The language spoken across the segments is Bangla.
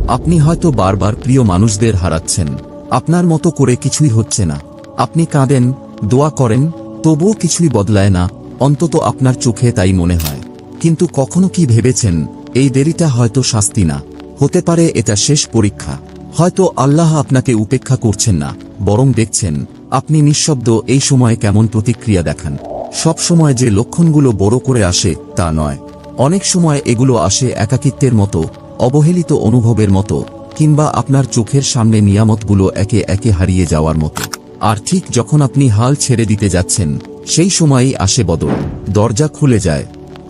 আপনি হয়তো বারবার প্রিয় মানুষদের হারাচ্ছেন, আপনার মতো করে কিছুই হচ্ছে না। আপনি কাঁদেন, দোয়া করেন, তবুও কিছুই বদলায় না, অন্তত আপনার চোখে তাই মনে হয়। কিন্তু কখনো কি ভেবেছেন এই দেরিটা হয়তো শাস্তি না, হতে পারে এটা শেষ পরীক্ষা। হয়তো আল্লাহ আপনাকে উপেক্ষা করছেন না, বরং দেখছেন আপনি নিঃশব্দ এই সময়ে কেমন প্রতিক্রিয়া দেখান। সব সময় যে লক্ষণগুলো বড় করে আসে তা নয়, অনেক সময় এগুলো আসে একাকিত্বের মতো, অবহেলিত অনুভবের মতো, কিংবা আপনার চোখের সামনে নিয়ামতগুলো একে একে হারিয়ে যাওয়ার মতো। আর ঠিক যখন আপনি হাল ছেড়ে দিতে যাচ্ছেন, সেই সময়ই আসে বদল, দরজা খুলে যায়।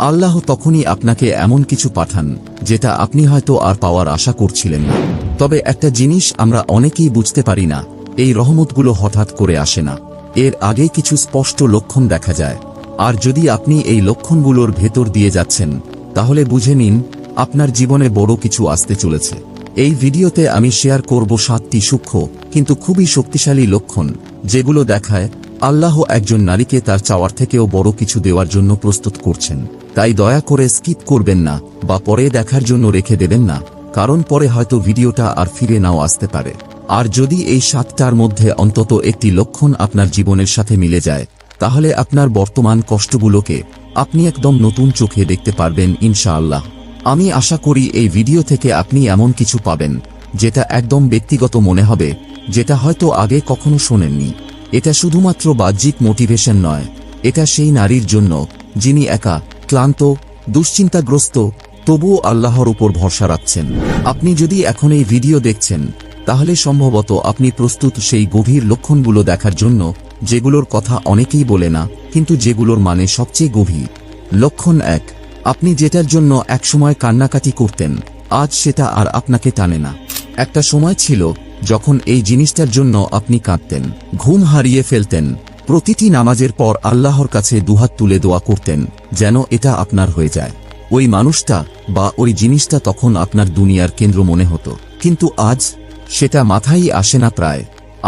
আল্লাহ তখনই আপনাকে এমন কিছু পাঠান যেটা আপনি হয়তো আর পাওয়ার আশা করছিলেন না। তবে একটা জিনিস আমরা অনেকেই বুঝতে পারি না, এই রহমতগুলো হঠাৎ করে আসে না, এর আগে কিছু স্পষ্ট লক্ষণ দেখা যায়। আর যদি আপনি এই লক্ষণগুলোর ভেতর দিয়ে যাচ্ছেন, তাহলে বুঝে নিন আপনার জীবনে বড় কিছু আসতে চলেছে। এই ভিডিওতে আমি শেয়ার করব 7টি সূক্ষ্ম কিন্তু খুবই শক্তিশালী লক্ষণ, যেগুলো দেখায় আল্লাহ একজন নারীকে তার চাওয়ার থেকেও বড় কিছু দেওয়ার জন্য প্রস্তুত করছেন। তাই দয়া করে স্কিপ করবেন না বা পরে দেখার জন্য রেখে দেবেন না, কারণ পরে হয়তো ভিডিওটা আর ফিরে নাও আসতে পারে। আর যদি এই 7টার মধ্যে অন্তত একটি লক্ষণ আপনার জীবনের সাথে মিলে যায়, তাহলে আপনার বর্তমান কষ্টগুলোকে আপনি একদম নতুন চোখে দেখতে পারবেন ইনশাআল্লাহ। আমি আশা করি এই ভিডিও থেকে আপনি এমন কিছু পাবেন যেটা একদম ব্যক্তিগত মনে হবে, যেটা হয়তো আগে কখনো শোনেননি। এটা শুধুমাত্র বাহ্যিক মোটিভেশন নয়, এটা সেই নারীর জন্য যিনি একা, ক্লান্ত, দুশ্চিন্তাগ্রস্ত, তবুও আল্লাহর উপর ভরসা রাখছেন। আপনি যদি এখন এই ভিডিও দেখছেন, তাহলে সম্ভবত আপনি প্রস্তুত সেই গভীর লক্ষণগুলো দেখার জন্য, যেগুলোর কথা অনেকেই বলে না, কিন্তু যেগুলোর মানে সবচেয়ে গভীর। লক্ষণ 1, আপনি যেটার জন্য একসময় কান্নাকাটি করতেন, আজ সেটা আর আপনাকে টানে না। একটা সময় ছিল যখন এই জিনিসটার জন্য আপনি কাঁদতেন, ঘুম হারিয়ে ফেলতেন, প্রতিটি নামাজের পর আল্লাহর কাছে দুহাত তুলে দোয়া করতেন যেন এটা আপনার হয়ে যায়। ওই মানুষটা বা ওই জিনিসটা তখন আপনার দুনিয়ার কেন্দ্র মনে হতো, কিন্তু আজ সেটা মাথায় আসে না প্রায়।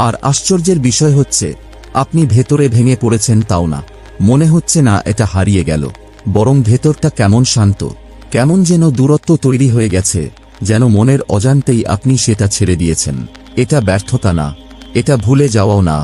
আর আশ্চর্যের বিষয় হচ্ছে, আপনি ভেতরে ভেঙে পড়েছেন তাও না, মনে হচ্ছে না এটা হারিয়ে গেল, বরং ভেতরটা কেমন শান্ত, কেমন যেন দূরত্ব তৈরি হয়ে গেছে, যেন মনের অজান্তেই আপনি সেটা ছেড়ে দিয়েছেন। এটা ব্যর্থতা না, এটা ভুলে যাওয়াও না,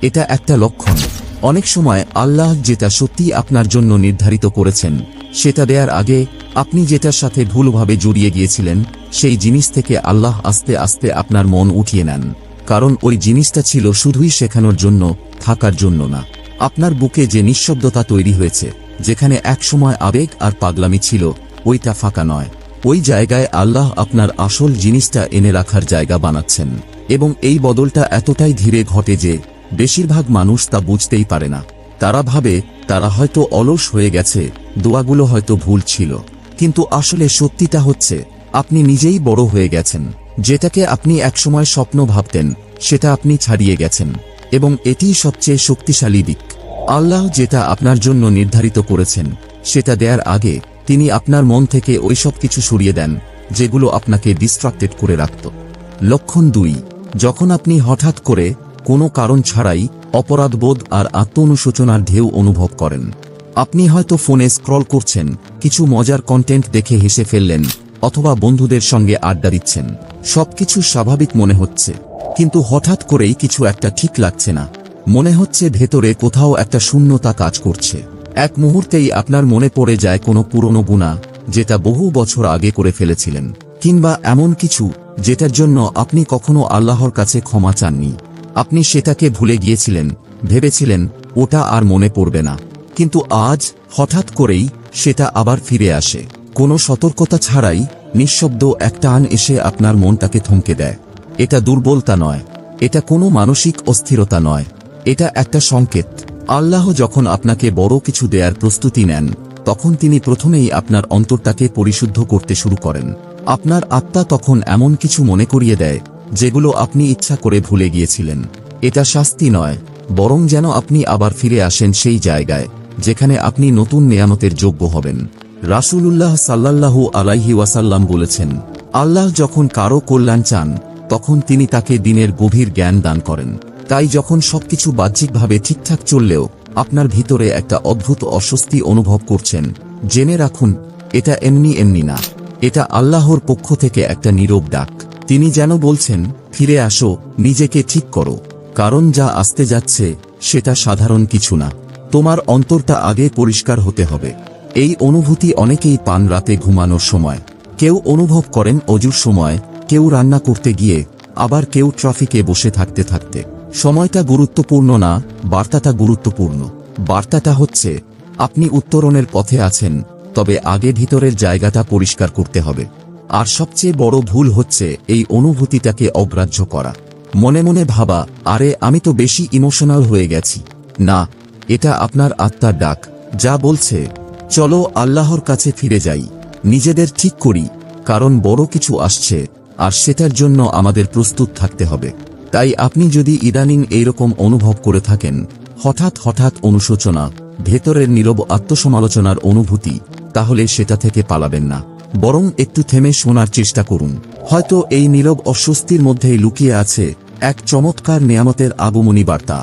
এটা একটা লক্ষণ। অনেক সময় আল্লাহ যেটা সত্যি আপনার জন্য নির্ধারিত করেছেন, সেটা দেওয়ার আগে আপনি যেটার সাথে ভুলভাবে জড়িয়ে গিয়েছিলেন, সেই জিনিস থেকে আল্লাহ আস্তে আস্তে আপনার মন উঠিয়ে নেন। কারণ ওই জিনিসটা ছিল শুধুই শেখানোর জন্য, থাকার জন্য না। আপনার বুকে যে নিঃশব্দতা তৈরি হয়েছে, যেখানে একসময় আবেগ আর পাগলামি ছিল, ওইটা ফাঁকা নয়। ওই জায়গায় আল্লাহ আপনার আসল জিনিসটা এনে রাখার জায়গা বানাচ্ছেন। এবং এই বদলটা এতটাই ধীরে ঘটে যে বেশিরভাগ মানুষ তা বুঝতেই পারে না। তারা ভাবে তারা হয়তো অলস হয়ে গেছে, দোয়াগুলো হয়তো ভুল ছিল। কিন্তু আসলে সত্যিটা হচ্ছে, আপনি নিজেই বড় হয়ে গেছেন। যেটাকে আপনি একসময় স্বপ্ন ভাবতেন, সেটা আপনি ছাড়িয়ে গেছেন। এবং এটিই সবচেয়ে শক্তিশালী দিক। আল্লাহ যেটা আপনার জন্য নির্ধারিত করেছেন, সেটা দেওয়ার আগে তিনি আপনার মন থেকে ওইসব কিছু সরিয়ে দেন যেগুলো আপনাকে ডিস্ট্রাক্টেড করে রাখত। লক্ষণ 2, যখন আপনি হঠাৎ করে কোনো কারণ ছাড়াই অপরাধবোধ আর আত্ম-অনুশোচনার ঢেউ অনুভব করেন। আপনি হয়তো ফোনে স্ক্রল করছেন, কিছু মজার কন্টেন্ট দেখে হেসে ফেললেন, অথবা বন্ধুদের সঙ্গে আড্ডা দিচ্ছেন। সবকিছু স্বাভাবিক মনে হচ্ছে, কিন্তু হঠাৎ করেই কিছু একটা ঠিক লাগছে না। মনে হচ্ছে ভেতরে কোথাও একটা শূন্যতা কাজ করছে। এক মুহূর্তেই আপনার মনে পড়ে যায় কোনো পুরনো গুনাহ, যেটা বহু বছর আগে করে ফেলেছিলেন, কিংবা এমন কিছু যেটার জন্য আপনি কখনো আল্লাহর কাছে ক্ষমা চাননি। আপনি সেটাকে ভুলে গিয়েছিলেন, ভেবেছিলেন ওটা আর মনে পড়বে না। কিন্তু আজ হঠাৎ করেই সেটা আবার ফিরে আসে। কোনো সতর্কতা ছাড়াই নিঃশব্দ এক টান এসে আপনার মনটাকে থমকে দেয়। এটা দুর্বলতা নয়, এটা কোনো মানসিক অস্থিরতা নয়, এটা একটা সংকেত। আল্লাহ যখন আপনাকে বড় কিছু দেওয়ার প্রস্তুতি নেন, তখন তিনি প্রথমেই আপনার অন্তরটাকে পরিশুদ্ধ করতে শুরু করেন। আপনার আত্মা তখন এমন কিছু মনে করিয়ে দেয় যেগুলো আপনি ইচ্ছা করে ভুলে গিয়েছিলেন। এটা শাস্তি নয়, বরং যেন আপনি আবার ফিরে আসেন সেই জায়গায় যেখানে আপনি নতুন নেয়ামতের যোগ্য হবেন। রাসূলুল্লাহ সাল্লাল্লাহু আলাইহি ওয়াসাল্লাম বলেছেন, আল্লাহ যখন কারো কল্যাণ চান, তখন তিনি তাকে দিনের গভীর জ্ঞান দান করেন। তাই যখন সবকিছু বাহ্যিকভাবে ঠিকঠাক চললেও আপনার ভিতরে একটা অদ্ভুত অস্বস্তি অনুভব করছেন, জেনে রাখুন এটা এমনি এমনি না। এটা আল্লাহর পক্ষ থেকে একটা নীরব ডাক। তিনি যেন বলছেন, ফিরে আসো, নিজেকে ঠিক করো, কারণ যা আসতে যাচ্ছে সেটা সাধারণ কিছু না। তোমার অন্তরটা আগে পরিষ্কার হতে হবে। এই অনুভূতি অনেকেই পান রাতে ঘুমানোর সময়, কেউ অনুভব করেন অজুর সময়, কেউ রান্না করতে গিয়ে, আবার কেউ ট্রাফিকে বসে থাকতে থাকতে। সময়টা গুরুত্বপূর্ণ না, বার্তাটা গুরুত্বপূর্ণ। বার্তাটা হচ্ছে, আপনি উত্তরণের পথে আছেন, তবে আগে ভিতরের জায়গাটা পরিষ্কার করতে হবে। আর সবচেয়ে বড় ভুল হচ্ছে এই অনুভূতিটাকে অগ্রাহ্য করা। মনে মনে ভাবা, আরে আমি তো বেশি ইমোশনাল হয়ে গেছি। না, এটা আপনার আত্মার ডাক, যা বলছে, চলো আল্লাহর কাছে ফিরে যাই, নিজেদের ঠিক করি, কারণ বড় কিছু আসছে, আর সেটার জন্য আমাদের প্রস্তুত থাকতে হবে। তাই আপনি যদি ইদানিং এইরকম অনুভব করে থাকেন, হঠাৎ হঠাৎ অনুশোচনা, ভেতরের নীরব আত্মসমালোচনার অনুভূতি, তাহলে সেটা থেকে পালাবেন না, বরং একটু থেমে শোনার চেষ্টা করুন। হয়তো এই নীরব অস্বস্তির মধ্যেই লুকিয়ে আছে এক চমৎকার নেয়ামতের আগমনী বার্তা।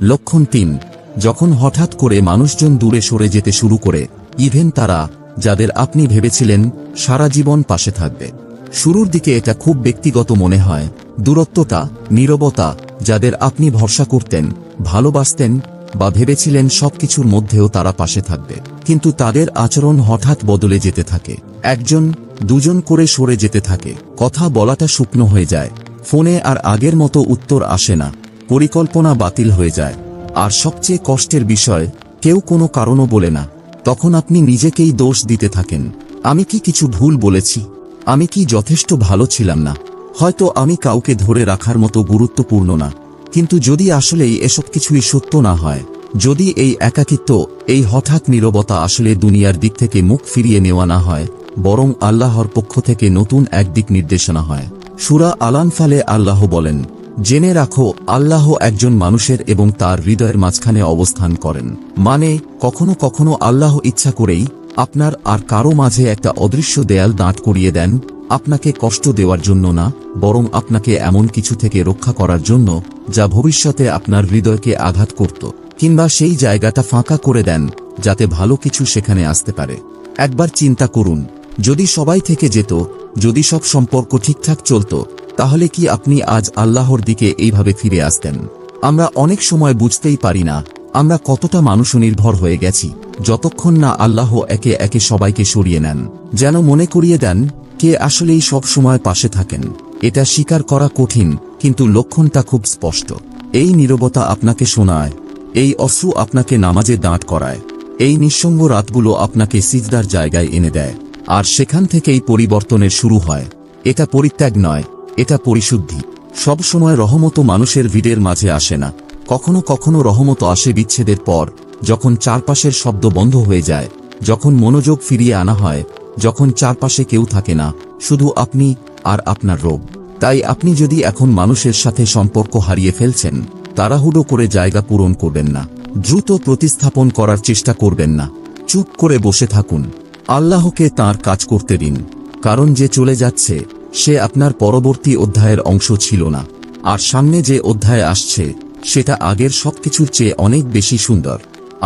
লক্ষণ ৩। যখন হঠাৎ করে মানুষজন দূরে সরে যেতে শুরু করে, ইভেন তারা, যাদের আপনি ভেবেছিলেন সারা জীবন পাশে থাকবে। শুরুর দিকে এটা খুব ব্যক্তিগত মনে হয়। দূরত্বটা, নীরবতা, যাদের আপনি ভরসা করতেন, ভালোবাসতেন, বা ভেবেছিলেন সবকিছুর মধ্যেও তারা পাশে থাকবে, কিন্তু তাদের আচরণ হঠাৎ বদলে যেতে থাকে। একজন, দুজন করে সরে যেতে থাকে, কথা বলাটা শুকনো হয়ে যায়, ফোনে আর আগের মতো উত্তর আসে না, পরিকল্পনা বাতিল হয়ে যায়। আর সবচেয়ে কষ্টের বিষয়, কেউ কোনো কারণও বলে না। তখন আপনি নিজেকেই দোষ দিতে থাকেন। আমি কি কিছু ভুল বলেছি? আমি কি যথেষ্ট ভালো ছিলাম না? হয়তো আমি কাউকে ধরে রাখার মতো গুরুত্বপূর্ণ না। কিন্তু যদি আসলেই এসব কিছুই সত্য না হয়, যদি এই একাকিত্ব, এই হঠাৎ নীরবতা আসলে দুনিয়ার দিক থেকে মুখ ফিরিয়ে নেওয়া না হয়, বরং আল্লাহর পক্ষ থেকে নতুন এক দিক নির্দেশনা হয়। সূরা আল-আনফালে আল্লাহ বলেন, জেনে রাখো, আল্লাহ একজন মানুষের এবং তার হৃদয়ের মাঝখানে অবস্থান করেন। মানে, কখনো কখনো আল্লাহ ইচ্ছা করেই আপনার আর কারো মাঝে একটা অদৃশ্য দেয়াল দাঁড় করিয়ে দেন, আপনাকে কষ্ট দেওয়ার জন্য না, বরং আপনাকে এমন কিছু থেকে রক্ষা করার জন্য যা ভবিষ্যতে আপনার হৃদয়কে আঘাত করত, কিংবা সেই জায়গাটা ফাঁকা করে দেন যাতে ভালো কিছু সেখানে আসতে পারে। একবার চিন্তা করুন, যদি সবাই থেকে যেত, যদি সব সম্পর্ক ঠিকঠাক চলত, তাহলে কি আপনি আজ আল্লাহর দিকে এইভাবে ফিরে আসতেন? আমরা অনেক সময় বুঝতেই পারি না আমরা কতটা মানুষনির্ভর হয়ে গেছি, যতক্ষণ না আল্লাহ একে একে সবাইকে সরিয়ে নেন, যেন মনে করিয়ে দেন কে আসলেই সব সময় পাশে থাকেন। এটা স্বীকার করা কঠিন, কিন্তু লক্ষণটা খুব স্পষ্ট। এই নীরবতা আপনাকে শোনায়, এই অশ্রু আপনাকে নামাজে দাঁড় করায়, এই নিঃসঙ্গ রাতগুলো আপনাকে সিজদার জায়গায় এনে দেয়, আর সেখান থেকেই পরিবর্তনের শুরু হয়। এটা পরিত্যাগ নয়, এটা পরিশুদ্ধি। সব সময় রহমত মানুষের ভিড়ের মাঝে আসে না, কখনো কখনো রহমত আসে বিচ্ছেদের পর, যখন চারপাশের শব্দ বন্ধ হয়ে যায়, যখন মনোযোগ ফিরিয়ে আনা হয়, যখন চারপাশে কেউ থাকে না, শুধু আপনি আর আপনার রোগ। তাই আপনি যদি এখন মানুষের সাথে সম্পর্ক হারিয়ে ফেলছেন, তাড়াহুড়ো করে জায়গা পূরণ করবেন না, দ্রুত প্রতিস্থাপন করার চেষ্টা করবেন না, চুপ করে বসে থাকুন। আল্লাহকে তাঁর কাজ করতে দিন, কারণ যে চলে যাচ্ছে সে আপনার পরবর্তী অধ্যায়ের অংশ ছিল না, আর সামনে যে অধ্যায় আসছে সেটা আগের সবকিছুর চেয়ে অনেক বেশি সুন্দর।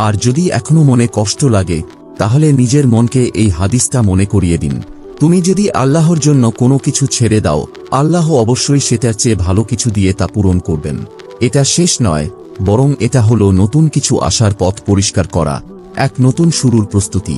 আর যদি এখনো মনে কষ্ট লাগে, তাহলে নিজের মনকে এই হাদিসটা মনে করিয়ে দিন, তুমি যদি আল্লাহর জন্য কোনো কিছু ছেড়ে দাও, আল্লাহ অবশ্যই সেটার চেয়ে ভালো কিছু দিয়ে তা পূরণ করবেন। এটা শেষ নয়, বরং এটা হলো নতুন কিছু আসার পথ পরিষ্কার করা, এক নতুন শুরুর প্রস্তুতি।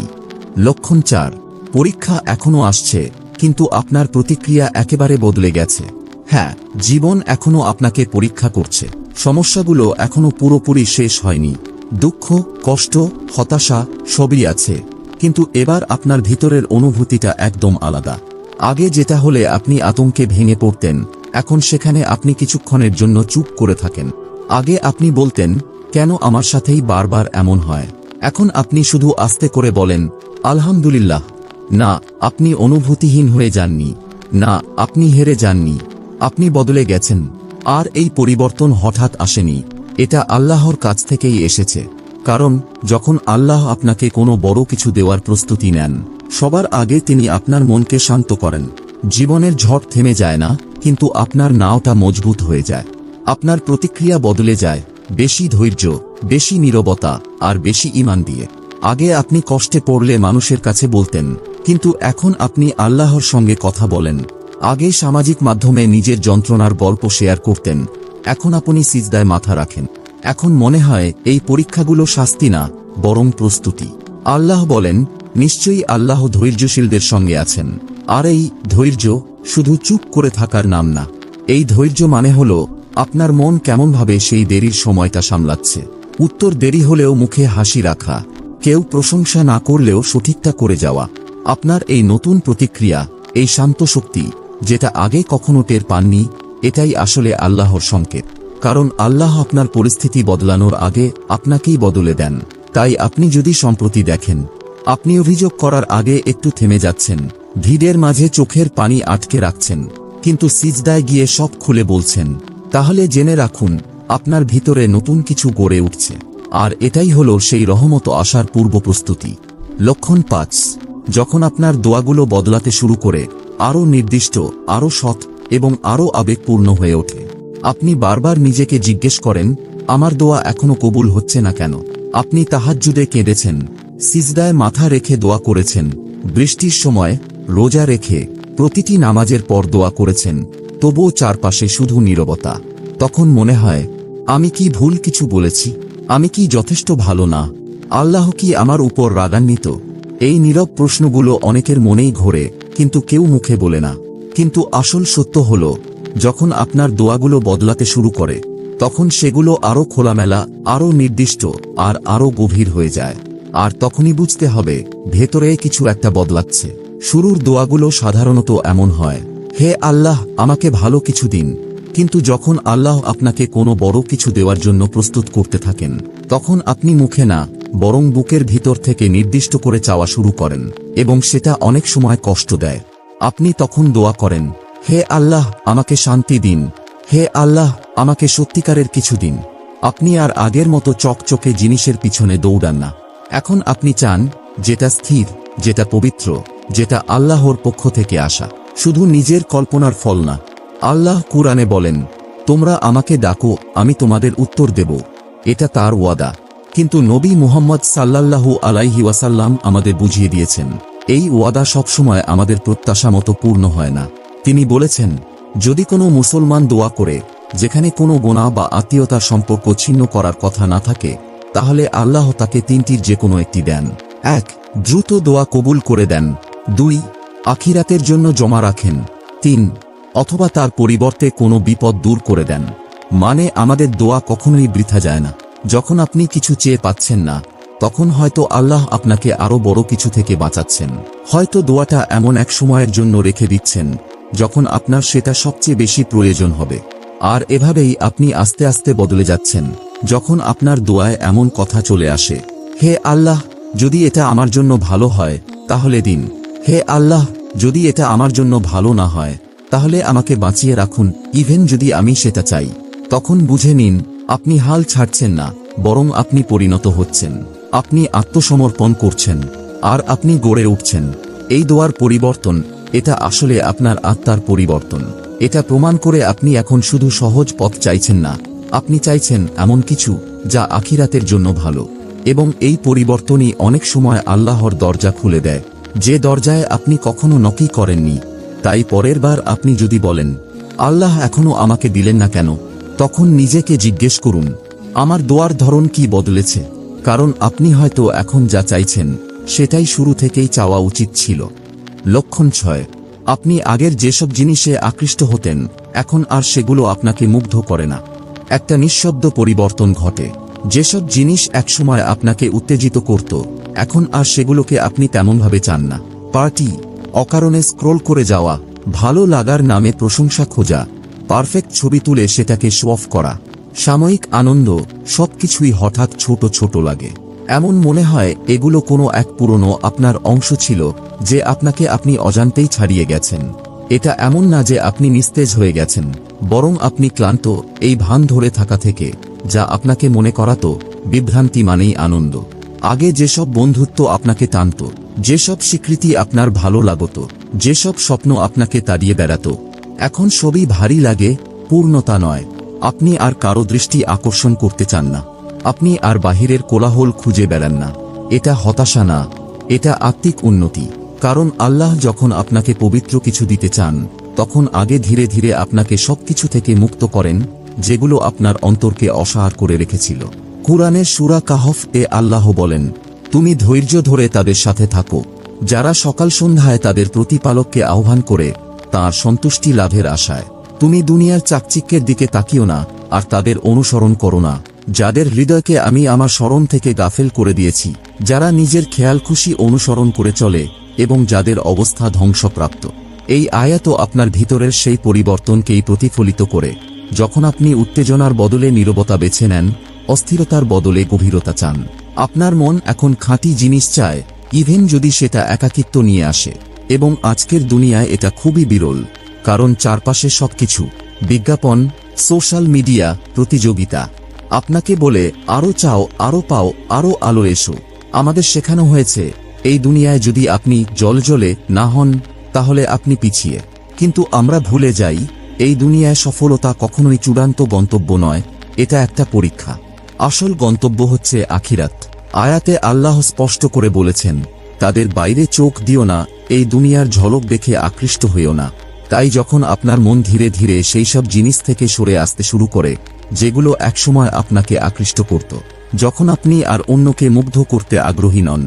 লক্ষণ ৪। পরীক্ষা এখনো আসছে, কিন্তু আপনার প্রতিক্রিয়া একেবারে বদলে গেছে। হ্যাঁ, জীবন এখনো আপনাকে পরীক্ষা করছে, সমস্যাগুলো এখনো পুরোপুরি শেষ হয়নি, দুঃখ, কষ্ট, হতাশা সবই আছে, কিন্তু এবার আপনার ভিতরের অনুভূতিটা একদম আলাদা। আগে যেটা হলে আপনি আতঙ্কে ভেঙে পড়তেন, এখন সেখানে আপনি কিছুক্ষণের জন্য চুপ করে থাকেন। আগে আপনি বলতেন, কেন আমার সাথেই বারবার এমন হয়? এখন আপনি শুধু আস্তে করে বলেন, আলহামদুলিল্লাহ। না, আপনি অনুভূতিহীন হয়ে যাননি, না, আপনি হেরে যাননি, আপনি বদলে গেছেন। আর এই পরিবর্তন হঠাৎ আসেনি, এটা আল্লাহর কাছ থেকেই এসেছে। কারণ যখন আল্লাহ আপনাকে কোনো বড় কিছু দেওয়ার প্রস্তুতি নেন, সবার আগে তিনি আপনার মনকে শান্ত করেন। জীবনের ঝড় থেমে যায় না, কিন্তু আপনার নাওটা মজবুত হয়ে যায়। আপনার প্রতিক্রিয়া বদলে যায়, বেশি ধৈর্য, বেশি নীরবতা, আর বেশি ঈমান দিয়ে। আগে আপনি কষ্টে পড়লে মানুষের কাছে বলতেন, কিন্তু এখন আপনি আল্লাহর সঙ্গে কথা বলেন। আগে সামাজিক মাধ্যমে নিজের যন্ত্রণার গল্প শেয়ার করতেন, এখন আপনি সিজদায় মাথা রাখেন। এখন মনে হয় এই পরীক্ষাগুলো শাস্তি না, বরং প্রস্তুতি। আল্লাহ বলেন, নিশ্চয়ই আল্লাহ ধৈর্যশীলদের সঙ্গে আছেন। আর এই ধৈর্য শুধু চুপ করে থাকার নাম না। এই ধৈর্য মানে হল আপনার মন কেমনভাবে সেই দেরির সময়টা সামলাচ্ছে। উত্তর দেরি হলেও মুখে হাসি রাখা, কেউ প্রশংসা না করলেও সঠিকটা করে যাওয়া। আপনার এই নতুন প্রতিক্রিয়া, এই শান্ত শক্তি, যেটা আগে কখনো টের পাননি, এটাই আসলে আল্লাহর সংকেত। কারণ আল্লাহ আপনার পরিস্থিতি বদলানোর আগে আপনাকেই বদলে দেন। তাই আপনি যদি সম্প্রতি দেখেন আপনি অভিযোগ করার আগে একটু থেমে যাচ্ছেন, ভিড়ের মাঝে চোখের পানি আটকে রাখছেন, কিন্তু সিজদায় গিয়ে সব খুলে বলছেন, তাহলে জেনে রাখুন আপনার ভিতরে নতুন কিছু গড়ে উঠছে। আর এটাই হলো সেই রহমত আসার পূর্ব প্রস্তুতি। লক্ষণ ৫, যখন আপনার দোয়াগুলো বদলাতে শুরু করে, আরও নির্দিষ্ট, আরও সৎ এবং আরও আবেগপূর্ণ হয়ে ওঠে। আপনি বারবার নিজেকে জিজ্ঞেস করেন, আমার দোয়া এখনো কবুল হচ্ছে না কেন? আপনি তাহাজ্জুদে কেঁদেছেন, সিজদায় মাথা রেখে দোয়া করেছেন, বৃষ্টির সময়, রোজা রেখে, প্রতিটি নামাজের পর দোয়া করেছেন, তবুও চারপাশে শুধু নীরবতা। তখন মনে হয়, আমি কি ভুল কিছু বলেছি? আমি কি যথেষ্ট ভালো না? আল্লাহ কি আমার উপর রাগান্বিত? এই নীরব প্রশ্নগুলো অনেকের মনেই ঘোরে, কিন্তু কেউ মুখে বলে না। কিন্তু আসল সত্য হল, যখন আপনার দোয়াগুলো বদলাতে শুরু করে, তখন সেগুলো আরও খোলামেলা, আরও নির্দিষ্ট আর আরও গভীর হয়ে যায়। আর তখনই বুঝতে হবে, ভেতরে কিছু একটা বদলাচ্ছে। শুরুর দোয়াগুলো সাধারণত এমন হয়, হে আল্লাহ, আমাকে ভালো কিছু দিন। কিন্তু যখন আল্লাহ আপনাকে কোনো বড় কিছু দেওয়ার জন্য প্রস্তুত করতে থাকেন, তখন আপনি মুখে না, বরং বুকের ভিতর থেকে নির্দিষ্ট করে চাওয়া শুরু করেন, এবং সেটা অনেক সময় কষ্ট দেয়। আপনি তখন দোয়া করেন, হে আল্লাহ, আমাকে শান্তি দিন। হে আল্লাহ, আমাকে সত্যিকারের কিছু দিন। আপনি আর আগের মতো চকচকে জিনিসের পিছনে দৌড়ান না। এখন আপনি চান যেটা স্থির, যেটা পবিত্র, যেটা আল্লাহর পক্ষ থেকে আসা, শুধু নিজের কল্পনার ফল না। আল্লাহ কুরআনে বলেন, তোমরা আমাকে ডাকো, আমি তোমাদের উত্তর দেব। এটা তার ওয়াদা। কিন্তু নবী মুহাম্মদ সাল্লাল্লাহু আলাইহি ওয়াসাল্লাম আমাদের বুঝিয়ে দিয়েছেন, এই ওয়াদা সবসময় আমাদের প্রত্যাশা মতো পূর্ণ হয় না। তিনি বলেছেন, যদি কোনো মুসলমান দোয়া করে যেখানে কোনো গুনাহ বা আত্মীয়তার সম্পর্ক ছিন্ন করার কথা না থাকে, তাহলে আল্লাহ তাকে তিনটির যে কোনো একটি দেন। ১. দ্রুত দোয়া কবুল করে দেন। ২. আখিরাতের জন্য জমা রাখেন। ৩. অথবা তার পরিবর্তে কোনো বিপদ দূর করে দেন। মানে আমাদের দোয়া কখনোই বৃথা যায় না। যখন আপনি কিছু চেয়ে পাচ্ছেন না, তখন হয়তো আল্লাহ আপনাকে আরো বড় কিছু থেকে বাঁচাচ্ছেন। হয়তো দোয়াটা এমন এক সময়ের জন্য রেখে দিচ্ছেন যখন আপনার সেটা সবচেয়ে বেশি প্রয়োজন হবে। আর এভাবেই আপনি আস্তে আস্তে বদলে যাচ্ছেন। যখন আপনার দোয়ায় এমন কথা চলে আসে, হে আল্লাহ, যদি এটা আমার জন্য ভালো হয় তাহলে দিন। হে আল্লাহ, যদি এটা আমার জন্য ভালো না হয় তাহলে আমাকে বাঁচিয়ে রাখুন, ইভেন যদি আমি সেটা চাই। তখন বুঝে নিন, আপনি হাল ছাড়ছেন না, বরং আপনি পরিণত হচ্ছেন। আপনি আত্মসমর্পণ করছেন, আর আপনি গড়ে উঠছেন। এই দোয়ার পরিবর্তন, এটা আসলে আপনার আত্মার পরিবর্তন। এটা প্রমাণ করে আপনি এখন শুধু সহজ পথ চাইছেন না, আপনি চাইছেন এমন কিছু যা আখিরাতের জন্য ভালো। এবং এই পরিবর্তনই অনেক সময় আল্লাহর দরজা খুলে দেয়, যে দরজায় আপনি কখনো নকই করেননি। তাই পরের বার আপনি যদি বলেন, আল্লাহ এখনো আমাকে দিলেন না কেন, তখন নিজেকে জিজ্ঞেস করুন, আমার দোয়ার ধরন কি বদলেছে? কারণ আপনি হয়তো এখন যা চাইছেন সেটাই শুরু থেকেই চাওয়া উচিত ছিল। লক্ষণ ৬, আপনি আগের যেসব জিনিসে আকৃষ্ট হতেন, এখন আর সেগুলো আপনাকে মুগ্ধ করে না। একটা নিঃশব্দ পরিবর্তন ঘটে। যেসব জিনিস একসময় আপনাকে উত্তেজিত করত, এখন আর সেগুলোকে আপনি তেমনভাবে চান না। পার্টি, অকারণে স্ক্রোল করে যাওয়া, ভালো লাগার নামে প্রশংসা খোঁজা, পারফেক্ট ছবি তুলে সেটাকে শো অফ করা, সাময়িক আনন্দ, সবকিছুই হঠাৎ ছোট ছোট লাগে। এমন মনে হয় এগুলো কোনো এক পুরনো আপনার অংশ ছিল, যে আপনাকে আপনি অজান্তেই ছাড়িয়ে গেছেন। এটা এমন না যে আপনি নিস্তেজ হয়ে গেছেন, বরং আপনি ক্লান্ত এই ভান ধরে থাকা থেকে, যা আপনাকে মনে করাতো বিভ্রান্তি মানেই আনন্দ। আগে যেসব বন্ধুত্ব আপনাকে টানত, যেসব স্বীকৃতি আপনার ভালো লাগতো, যেসব স্বপ্ন আপনাকে তাড়িয়ে বেড়াতো, এখন সবই ভারী লাগে, পূর্ণতা নয়। আপনি আর কারো দৃষ্টি আকর্ষণ করতে চান না, আপনি আর বাহিরের কোলাহল খুঁজে বেড়ান না। এটা হতাশা না, এটা আত্মিক উন্নতি। কারণ আল্লাহ যখন আপনাকে পবিত্র কিছু দিতে চান তখন আগে ধীরে ধীরে আপনাকে সবকিছু থেকে মুক্ত করেন যেগুলো আপনার অন্তরকে অসাড় করে রেখেছিল। কুরআনের সূরা কাহফ এ আল্লাহ বলেন, তুমি ধৈর্য ধরে তাদের সাথে থাকো যারা সকাল সন্ধ্যায় তাদের প্রতিপালককে আহ্বান করে তাঁর সন্তুষ্টি লাভের আশায়। তুমি দুনিয়ার চাকচিক্যের দিকে তাকিও না আর তাদের অনুসরণ করো না, যাদের হৃদয়কে আমি আমার স্মরণ থেকে গাফেল করে দিয়েছি, যারা নিজের খেয়াল খুশি অনুসরণ করে চলে এবং যাদের অবস্থা ধ্বংসপ্রাপ্ত। এই আয়াতও আপনার ভিতরের সেই পরিবর্তনকেই প্রতিফলিত করে, যখন আপনি উত্তেজনার বদলে নীরবতা বেছে নেন, অস্থিরতার বদলে গভীরতা চান। আপনার মন এখন খাঁটি জিনিস চায়, ইভেন যদি সেটা একাকিত্ব নিয়ে আসে। এবং আজকের দুনিয়ায় এটা খুবই বিরল, কারণ চারপাশে সবকিছু বিজ্ঞাপন, সোশ্যাল মিডিয়া, প্রতিযোগিতা আপনাকে বলে আরো চাও, আরো পাও, আরো আলো এসো। আমাদের শেখানো হয়েছে এই দুনিয়ায় যদি আপনি জ্বলজ্বলে না হন তাহলে আপনি পিছিয়ে। কিন্তু আমরা ভুলে যাই এই দুনিয়ায় সফলতা কখনোই চূড়ান্ত গন্তব্য নয়, এটা একটা পরীক্ষা। আসল গন্তব্য হচ্ছে আখিরাত। আয়াতে আল্লাহ স্পষ্ট করে বলেছেন, তাদের বাইরে চোখ দিও না, এই দুনিয়ার ঝলক দেখে আকৃষ্ট হইও না। তাই যখন আপনার মন ধীরে ধীরে সেই সব জিনিস থেকে সরে আসতে শুরু করে যেগুলো একসময় আপনাকে আকৃষ্ট করত, যখন আপনি আর অন্যকে মুগ্ধ করতে আগ্রহী নন,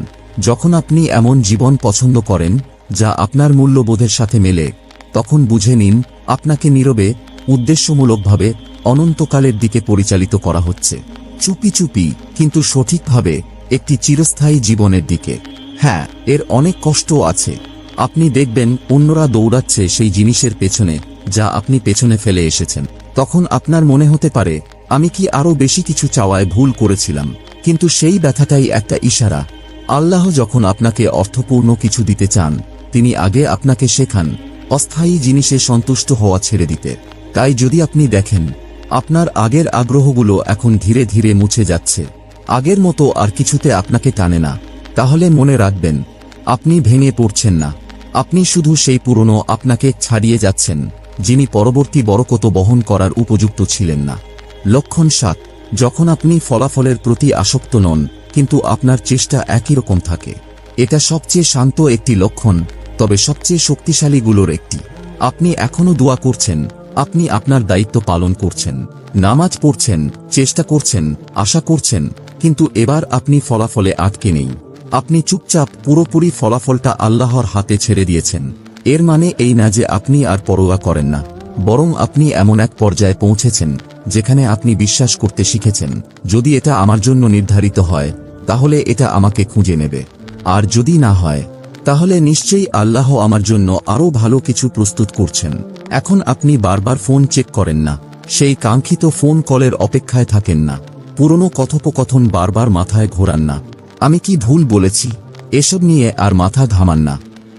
যখন আপনি এমন জীবন পছন্দ করেন যা আপনার মূল্যবোধের সাথে মেলে, তখন বুঝে নিন আপনাকে নীরবে, উদ্দেশ্যমূলকভাবে অনন্তকালের দিকে পরিচালিত করা হচ্ছে, চুপি চুপি কিন্তু সঠিকভাবে একটি চিরস্থায়ী জীবনের দিকে। হ্যাঁ, এর অনেক কষ্টও আছে। আপনি দেখবেন অন্যরা দৌড়াচ্ছে সেই জিনিসের পেছনে যা আপনি পেছনে ফেলে এসেছেন। তখন আপনার মনে হতে পারে, আমি কি আরো বেশি কিছু চাওয়ায় ভুল করেছিলাম? কিন্তু সেই ব্যথাটাই একটা ইশারা। আল্লাহ যখন আপনাকে অর্থপূর্ণ কিছু দিতে চান, তিনি আগে আপনাকে শেখান অস্থায়ী জিনিসে সন্তুষ্ট হওয়া ছেড়ে দিতে। তাই যদি আপনি দেখেন আপনার আগের আগ্রহগুলো এখন ধীরে ধীরে মুছে যাচ্ছে, আগের মতো আর কিছুতে আপনাকে টানে না, তাহলে মনে রাখবেন আপনি ভেঙে পড়ছেন না, আপনি শুধু সেই পুরনো আপনাকে ছাড়িয়ে যাচ্ছেন যিনি পরবর্তী বরকত বহন করার উপযুক্ত ছিলেন না। লক্ষণ 7, যখন আপনি ফলাফলের প্রতি আসক্ত নন কিন্তু আপনার চেষ্টা একই রকম থাকে। এটা সবচেয়ে শান্ত একটি লক্ষণ, তবে সবচেয়ে শক্তিশালীগুলোর একটি। আপনি এখনো দোয়া করছেন, আপনি আপনার দায়িত্ব পালন করছেন, নামাজ পড়ছেন, চেষ্টা করছেন, আশা করছেন, কিন্তু এবার আপনি ফলাফলে আটকে নেই। আপনি চুপচাপ পুরোপুরি ফলাফলটা আল্লাহর হাতে ছেড়ে দিয়েছেন। এর মানে এই না যে আপনি আর পরোয়া করেন না, বরং আপনি এমন এক পর্যায়ে পৌঁছেছেন যেখানে আপনি বিশ্বাস করতে শিখেছেন, যদি এটা আমার জন্য নির্ধারিত হয় তাহলে এটা আমাকে খুঁজে নেবে, আর যদি না হয় তাহলে নিশ্চয়ই আল্লাহ আমার জন্য আরো ভালো কিছু প্রস্তুত করছেন। এখন আপনি বারবার ফোন চেক করেন না, সেই কাঙ্ক্ষিত ফোন কলের অপেক্ষায় থাকেন না, পুরনো কথোপকথন বারবার মাথায় ঘোরান না, আমি কি ভুল বলেছি এসব নিয়ে আর মাথা ঘামান না।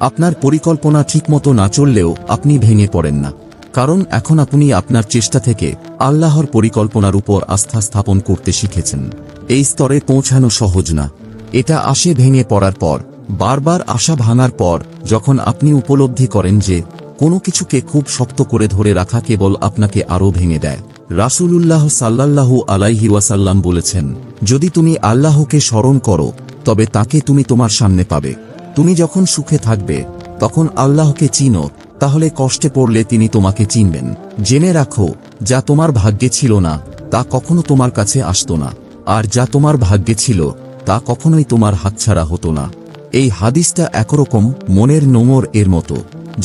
আপনার পরিকল্পনা ঠিকমতো না চললেও আপনি ভেঙে পড়েন না, কারণ এখন আপনি আপনার চেষ্টা থেকে আল্লাহর পরিকল্পনার উপর আস্থা স্থাপন করতে শিখেছেন। এই স্তরে পৌঁছানো সহজ না, এটা আসে ভেঙে পড়ার পর, বারবার আশা ভাঙার পর, যখন আপনি উপলব্ধি করেন যে কোনো কিছুকে খুব শক্ত করে ধরে রাখা কেবল আপনাকে আরো ভেঙে দেয়। রাসূলুল্লাহ সাল্লাল্লাহু আলাইহি ওয়াসাল্লাম বলেছেন, যদি তুমি আল্লাহকে স্মরণ করো তবে তাকে তুমি তোমার সামনে পাবে। তুমি যখন সুখে থাকবে তখন আল্লাহকে চিনো, তাহলে কষ্টে পড়লে তিনি তোমাকে চিনবেন। জেনে রাখো, যা তোমার ভাগ্যে ছিল না তা কখনো তোমার কাছে আসতো না, আর যা তোমার ভাগ্যে ছিল তা কখনোই তোমার হাতছাড়া হতো না। এই হাদিসটা একরকম মনের নোঙর এর মতো।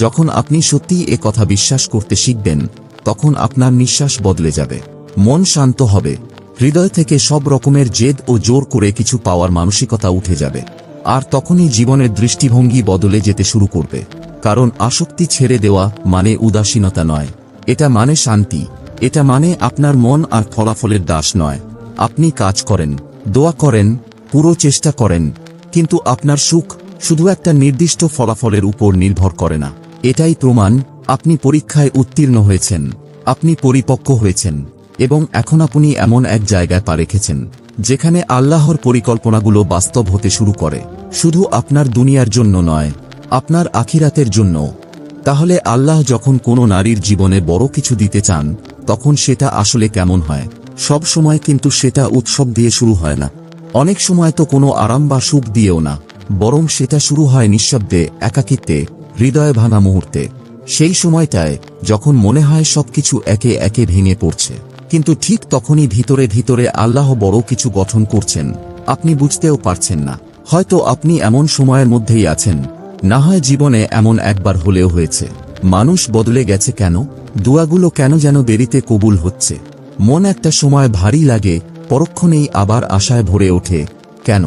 যখন আপনি সত্যিই এ কথা বিশ্বাস করতে শিখবেন তখন আপনার নিঃশ্বাস বদলে যাবে, মন শান্ত হবে, হৃদয় থেকে সব রকমের জেদ ও জোর করে কিছু পাওয়ার মানসিকতা উঠে যাবে। আর তখনই জীবনের দৃষ্টিভঙ্গি বদলে যেতে শুরু করবে। কারণ আসক্তি ছেড়ে দেওয়া মানে উদাসীনতা নয়, এটা মানে শান্তি, এটা মানে আপনার মন আর ফলাফলের দাস নয়। আপনি কাজ করেন, দোয়া করেন, পুরো চেষ্টা করেন, কিন্তু আপনার সুখ শুধু একটা নির্দিষ্ট ফলাফলের উপর নির্ভর করে না। এটাই প্রমাণ আপনি পরীক্ষায় উত্তীর্ণ হয়েছেন, আপনি পরিপক্ক হয়েছেন, এবং এখন আপনি এমন এক জায়গায় পা রেখেছেন যেখানে আল্লাহর পরিকল্পনাগুলো বাস্তব হতে শুরু করে, শুধু আপনার দুনিয়ার জন্য নয়, আপনার আখিরাতের জন্য। তাহলে আল্লাহ যখন কোনো নারীর জীবনে বড় কিছু দিতে চান তখন সেটা আসলে কেমন হয়? সব সময় কিন্তু সেটা উৎসব দিয়ে শুরু হয় না, অনেক সময় তো কোনো আরাম বা সুখ দিয়েও না। বরং সেটা শুরু হয় নিঃশব্দে, একাকিত্বে, হৃদয় ভাঙা মুহূর্তে। সেই সময়টায় যখন মনে হয় সবকিছু একে একে ভেঙে পড়ছে, কিন্তু ঠিক তখনই ভিতরে ভিতরে আল্লাহ বড় কিছু গঠন করছেন, আপনি বুঝতেও পারছেন না। হয়তো আপনি এমন সময়ের মধ্যেই আছেন, না হয় জীবনে এমন একবার হলেও হয়েছে। মানুষ বদলে গেছে কেন? দোয়াগুলো কেন যেন দেরিতে কবুল হচ্ছে? মন একটা সময় ভারী লাগে, পরক্ষণেই আবার আশায় ভরে ওঠে। কেন?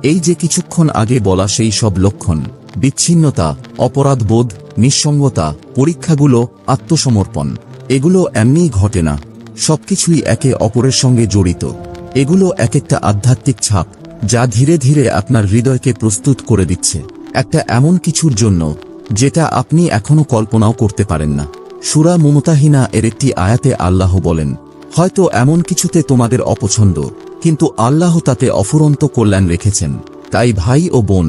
এই যে কিছুক্ষণ আগে বলা সেই সব লক্ষণ, বিচ্ছিন্নতা, অপরাধবোধ, নিঃসঙ্গতা, পরীক্ষাগুলো, আত্মসমর্পণ, এগুলো এমনিই ঘটে না। সবকিছুই একে অপরের সঙ্গে জড়িত। এগুলো এক একটা আধ্যাত্মিক ছাপ, যা ধীরে ধীরে আপনার হৃদয়কে প্রস্তুত করে দিচ্ছে একটা এমন কিছুর জন্য যেটা আপনি এখনো কল্পনাও করতে পারেন না। সূরা মুমতাহিনা এর একটি আয়াতে আল্লাহ বলেন, হয়তো এমন কিছুতে তোমাদের অপছন্দ, কিন্তু আল্লাহ তাতে অফুরন্ত কল্যাণ রেখেছেন। তাই ভাই ও বোন,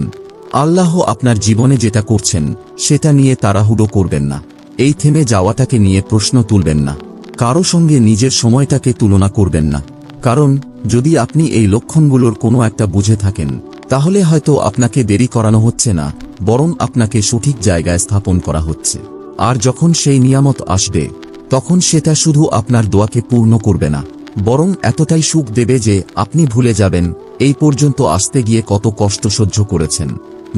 আল্লাহ আপনার জীবনে যেটা করছেন সেটা নিয়ে তাড়াহুড়ো করবেন না। এই থেমে যাওয়াটাকে নিয়ে প্রশ্ন তুলবেন না। কারো সঙ্গে নিজের সময়টাকে তুলনা করবেন না। কারণ যদি আপনি এই লক্ষণগুলোর কোনো একটা বুঝে থাকেন, তাহলে হয়তো আপনাকে দেরি করানো হচ্ছে না, বরং আপনাকে সঠিক জায়গায় স্থাপন করা হচ্ছে। আর যখন সেই নিয়ামত আসবে, তখন সেটা শুধু আপনার দোয়াকে পূর্ণ করবে না, বরং এতটাই সুখ দেবে যে আপনি ভুলে যাবেন এই পর্যন্ত আসতে গিয়ে কত কষ্ট সহ্য করেছেন।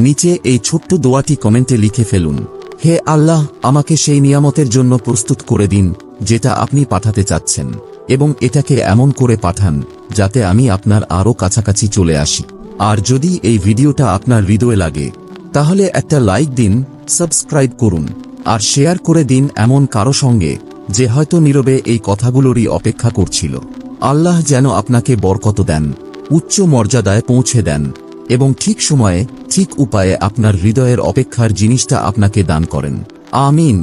নিচে এই ছোট্ট দোয়াটি কমেন্টে লিখে ফেলুন, হে আল্লাহ, আমাকে সেই নিয়ামতের জন্য প্রস্তুত করে দিন যেটা আপনি পাঠাতে চাচ্ছেন, এবং এটাকে এমন করে পাঠান যাতে আমি আপনার আরও কাছাকাছি চলে আসি। আর যদি এই ভিডিওটা আপনার হৃদয়ে লাগে, তাহলে একটা লাইক দিন, সাবস্ক্রাইব করুন, আর শেয়ার করে দিন এমন কারো সঙ্গে যে হয়তো নীরবে এই কথাগুলোরই অপেক্ষা করছিল। আল্লাহ যেন আপনাকে বরকত দেন, উচ্চ মর্যাদায় পৌঁছে দেন, এবং ঠিক সময়ে ঠিক উপায়ে আপনার হৃদয়ের অপেক্ষার জিনিসটা আপনাকে দান করেন। আমিন।